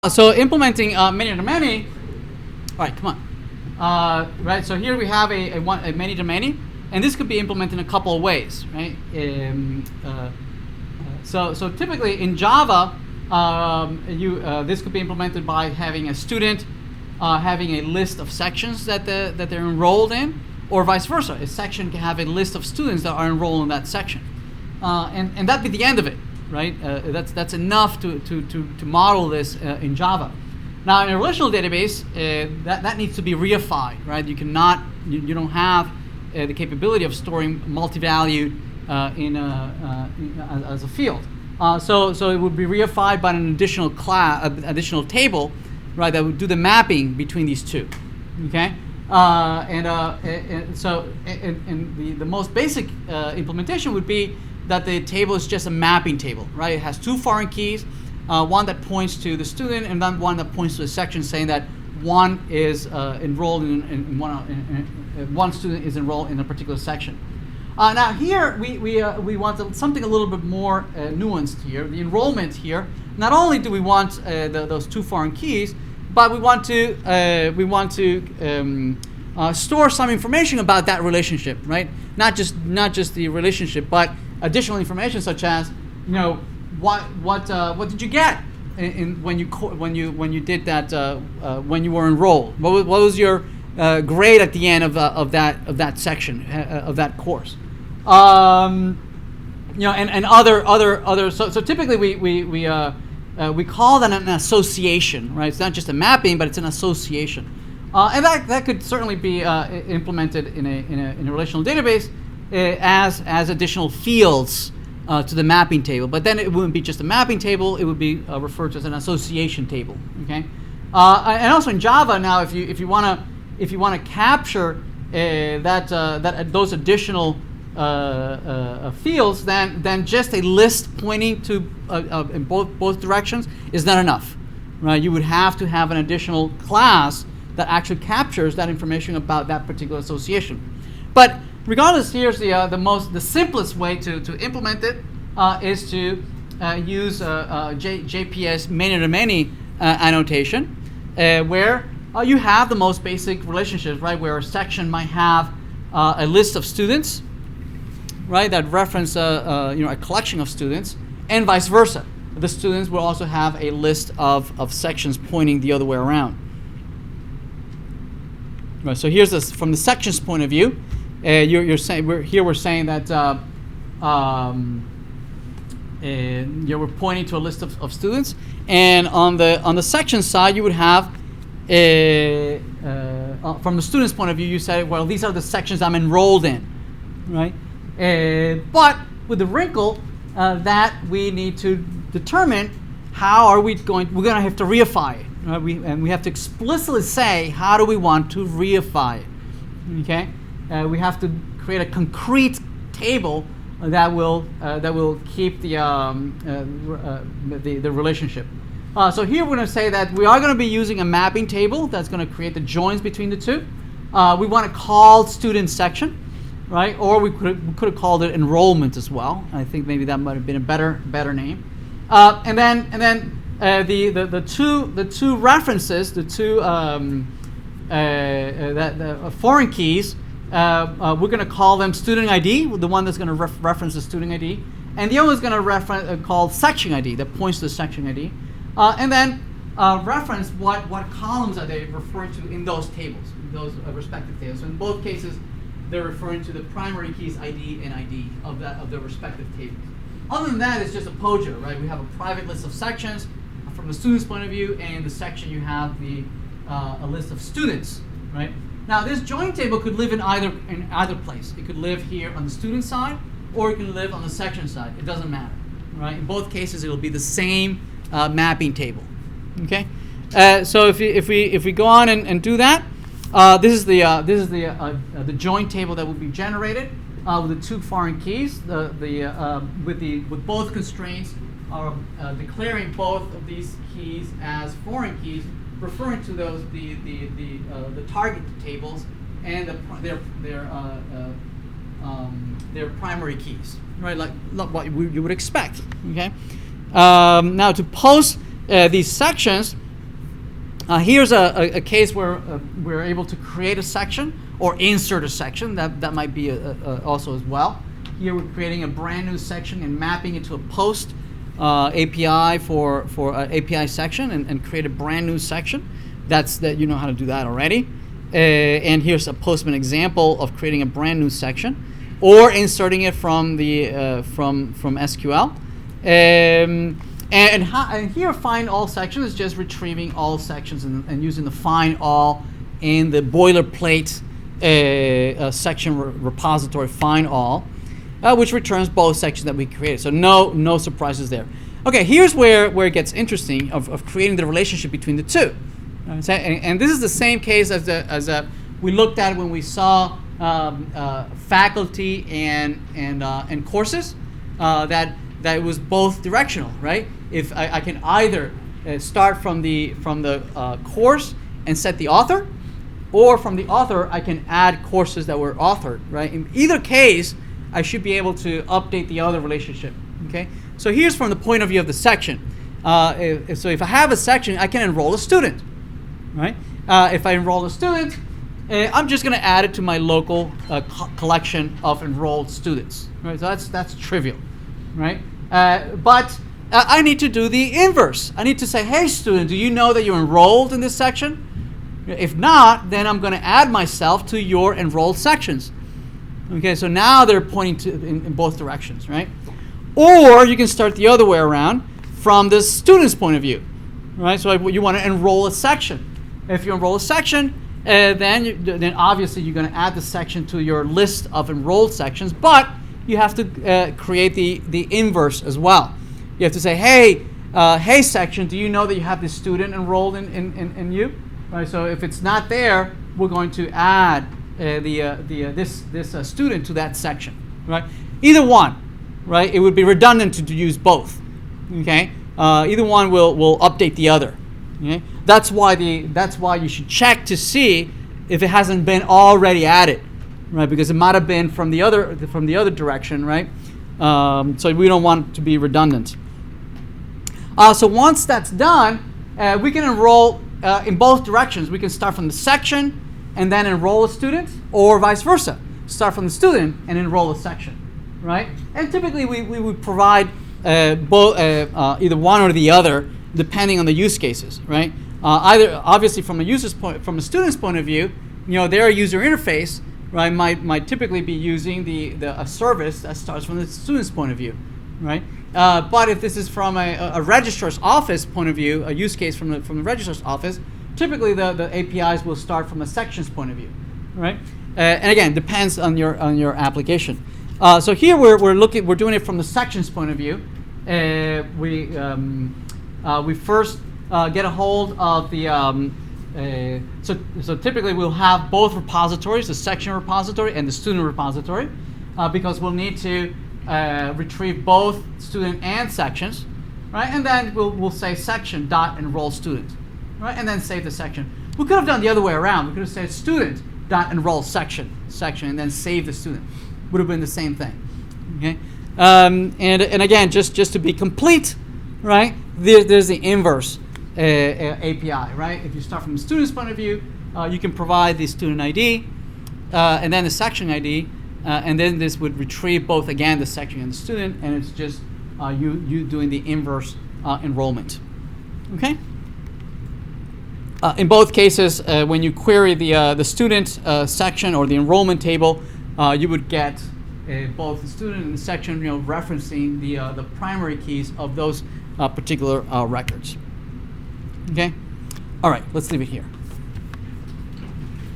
So implementing many-to-many. All right, come on. Right. So here we have a many-to-many, and this could be implemented in a couple of ways, right? So typically in Java, this could be implemented by having a student having a list of sections that they're enrolled in, or vice versa. A section can have a list of students that are enrolled in that section, and that'd be the end of it, right? That's enough to model this in Java. Now in a relational database, that needs to be reified, right? You cannot, you don't have the capability of storing multi-value as a field. So it would be reified by an additional additional table, right? That would do the mapping between these two. Okay, so the most basic implementation would be that the table is just a mapping table, right? It has two foreign keys, one that points to the student and then one that points to the section, saying that one is enrolled in one student is enrolled in a particular section. Now here we want something a little bit more nuanced here. The enrollment here. Not only do we want those two foreign keys, but we want to store some information about that relationship, right? Not just the relationship, but additional information such as, what did you get when you did that when you were enrolled? What was your grade at the end of that section of that course? And other. So typically we call that an association, right? It's not just a mapping, but it's an association, and that could certainly be implemented in a relational database as additional fields to the mapping table. But then it wouldn't be just a mapping table; it would be referred to as an association table. Okay, and also in Java now, if you want to capture those additional fields, then just a list pointing to in both directions is not enough, right? You would have to have an additional class that actually captures that information about that particular association. But regardless, here's the simplest way to implement it is to use JPS many-to-many annotation, where you have the most basic relationships, right? Where a section might have a list of students, right, that reference a collection of students, and vice versa. The students will also have a list of sections pointing the other way around. Right. So here's this from the sections point of view. We're saying that we're pointing to a list of students, and on the section side you would have from the student's point of view, you say, well, these are the sections I'm enrolled in, right? But with the wrinkle that we need to determine how are we going. We're going to have to reify it, right? We have to explicitly say how do we want to reify it. Okay, we have to create a concrete table that will keep the relationship. So here we're going to say that we are going to be using a mapping table that's going to create the joins between the two. We want to call student section, right? Or we could have called it enrollment as well. I think maybe that might have been a better name. And then the two references, the two the foreign keys, we're going to call them student ID, the one that's going to reference the student ID, and the other is going to reference called section ID that points to the section ID, and then reference what columns are they referring to in those tables, in those respective tables. So in both cases, they're referring to the primary keys ID and ID of the respective tables. Other than that, it's just a POJA, right? We have a private list of sections from the student's point of view, and in the section you have a list of students, right? Now this join table could live in either place. It could live here on the student side, or it can live on the section side. It doesn't matter, right? In both cases, it will be the same mapping table. Okay, so if we go on and do that, this is the join table that will be generated with the two foreign keys. With both constraints are declaring both of these keys as foreign keys, referring to those the target tables and their primary keys, right? Like what you would expect. Okay. Now to post these sections, Here's a case where we're able to create a section or insert a section. That might be also as well. Here we're creating a brand new section and mapping it to a post API for API section and create a brand new section. That you know how to do that already. And here's a Postman example of creating a brand new section or inserting it from the from SQL. And here, find all sections is just retrieving all sections and using the find all in the boilerplate section repository find all, which returns both sections that we created. So no surprises there. Okay, here's where it gets interesting of creating the relationship between the two. And this is the same case as we looked at when we saw faculty and courses that it was both directional, right? If I can either start from the course and set the author, or from the author I can add courses that were authored, right? In either case, I should be able to update the other relationship. Okay. So here's from the point of view of the section. So if I have a section, I can enroll a student, right? If I enroll a student, I'm just going to add it to my local collection of enrolled students, right? So that's trivial, right? But I need to do the inverse. I need to say, hey, student, do you know that you're enrolled in this section? If not, then I'm going to add myself to your enrolled sections. Okay, so now they're pointing to in both directions, right? Or you can start the other way around from the student's point of view, right? So you want to enroll a section. If you enroll a section, then obviously you're going to add the section to your list of enrolled sections, but you have to create the inverse as well. You have to say, hey section, do you know that you have this student enrolled in you? Right. So if it's not there, we're going to add this student to that section. Right. Either one. Right. It would be redundant to use both. Okay. Either one will update the other. Okay. That's why you should check to see if it hasn't been already added. Right, because it might have been from the other direction, right? So we don't want it to be redundant. So once that's done, we can enroll in both directions. We can start from the section and then enroll a student, or vice versa. Start from the student and enroll a section, right? And typically we would provide both, either one or the other, depending on the use cases, right? Either obviously from a student's point of view, their user interface, right, might typically be using a service that starts from the student's point of view, right? But if this is from a registrar's office point of view, a use case from the registrar's office, typically the APIs will start from a section's point of view, right? And again, depends on your application. So here we're doing it from the section's point of view. We first get a hold of the so typically we'll have both repositories, the section repository and the student repository, because we'll need to retrieve both student and sections, right? And then we'll say section.enroll student, right? And then save the section. We could have done the other way around. We could have said student.enroll section, and then save the student. Would have been the same thing, okay? And again, just to be complete, right? There's the inverse API, right? If you start from the student's point of view, you can provide the student ID and then the section ID, and then this would retrieve both, again, the section and the student, and it's just you doing the inverse enrollment. Okay? In both cases, when you query the student section or the enrollment table, you would get both the student and the section, referencing the primary keys of those particular records. Okay? All right, let's leave it here.